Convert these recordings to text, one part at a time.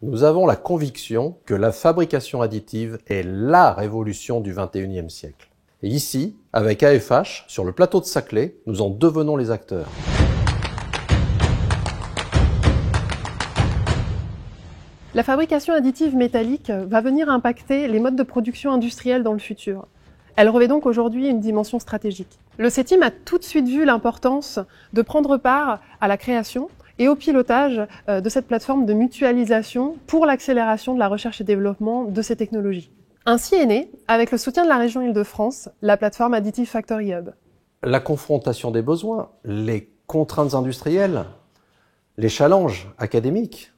Nous avons la conviction que la fabrication additive est la révolution du XXIe siècle. Et ici, avec AFH, sur le plateau de Saclay, nous en devenons les acteurs. La fabrication additive métallique va venir impacter les modes de production industriels dans le futur. Elle revêt donc aujourd'hui une dimension stratégique. Le CETIM a tout de suite vu l'importance de prendre part à la création et au pilotage de cette plateforme de mutualisation pour l'accélération de la recherche et développement de ces technologies. Ainsi est née, avec le soutien de la région Île-de-France, la plateforme Additive Factory Hub. La confrontation des besoins, les contraintes industrielles, les challenges académiques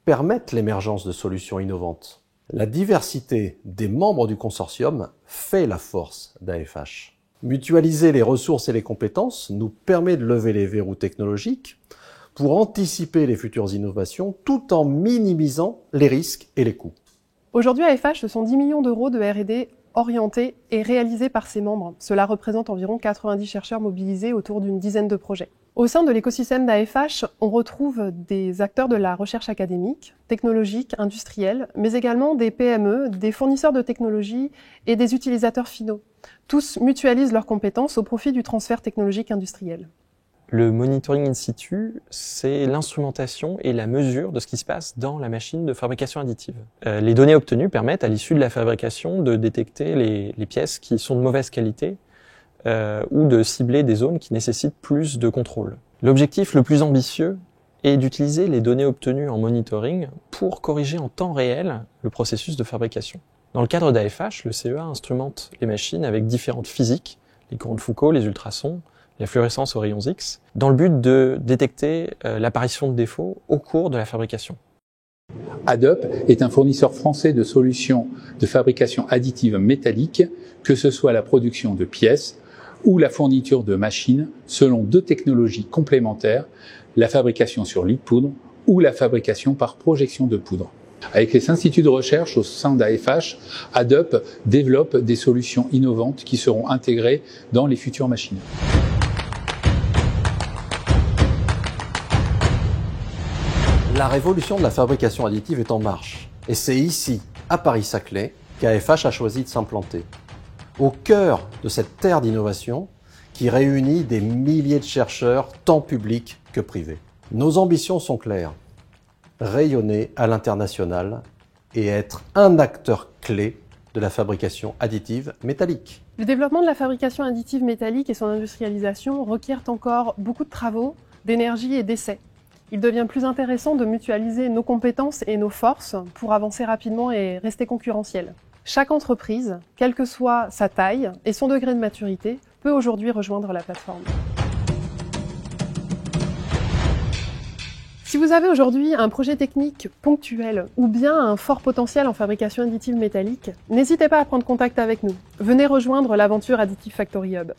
permettent l'émergence de solutions innovantes. La diversité des membres du consortium fait la force d'AFH. Mutualiser les ressources et les compétences nous permet de lever les verrous technologiques pour anticiper les futures innovations tout en minimisant les risques et les coûts. Aujourd'hui, AFH, ce sont 10 millions d'euros de R&D orientés et réalisés par ses membres. Cela représente environ 90 chercheurs mobilisés autour d'une dizaine de projets. Au sein de l'écosystème d'AFH, on retrouve des acteurs de la recherche académique, technologique, industrielle, mais également des PME, des fournisseurs de technologies et des utilisateurs finaux. Tous mutualisent leurs compétences au profit du transfert technologique industriel. Le monitoring in situ, c'est l'instrumentation et la mesure de ce qui se passe dans la machine de fabrication additive. Les données obtenues permettent à l'issue de la fabrication de détecter les pièces qui sont de mauvaise qualité ou de cibler des zones qui nécessitent plus de contrôle. L'objectif le plus ambitieux est d'utiliser les données obtenues en monitoring pour corriger en temps réel le processus de fabrication. Dans le cadre d'AFH, le CEA instrumente les machines avec différentes physiques, les courants de Foucault, les ultrasons, la fluorescence aux rayons X, dans le but de détecter l'apparition de défauts au cours de la fabrication. ADUP est un fournisseur français de solutions de fabrication additive métallique, que ce soit la production de pièces ou la fourniture de machines selon deux technologies complémentaires, la fabrication sur lit de poudre ou la fabrication par projection de poudre. Avec les instituts de recherche au sein d'AFH, ADUP développe des solutions innovantes qui seront intégrées dans les futures machines. La révolution de la fabrication additive est en marche. Et c'est ici, à Paris-Saclay, qu'AFH a choisi de s'implanter. Au cœur de cette terre d'innovation qui réunit des milliers de chercheurs, tant publics que privés. Nos ambitions sont claires. Rayonner à l'international et être un acteur clé de la fabrication additive métallique. Le développement de la fabrication additive métallique et son industrialisation requièrent encore beaucoup de travaux, d'énergie et d'essais. Il devient plus intéressant de mutualiser nos compétences et nos forces pour avancer rapidement et rester concurrentiel. Chaque entreprise, quelle que soit sa taille et son degré de maturité, peut aujourd'hui rejoindre la plateforme. Si vous avez aujourd'hui un projet technique ponctuel ou bien un fort potentiel en fabrication additive métallique, n'hésitez pas à prendre contact avec nous. Venez rejoindre l'aventure Additive Factory Hub.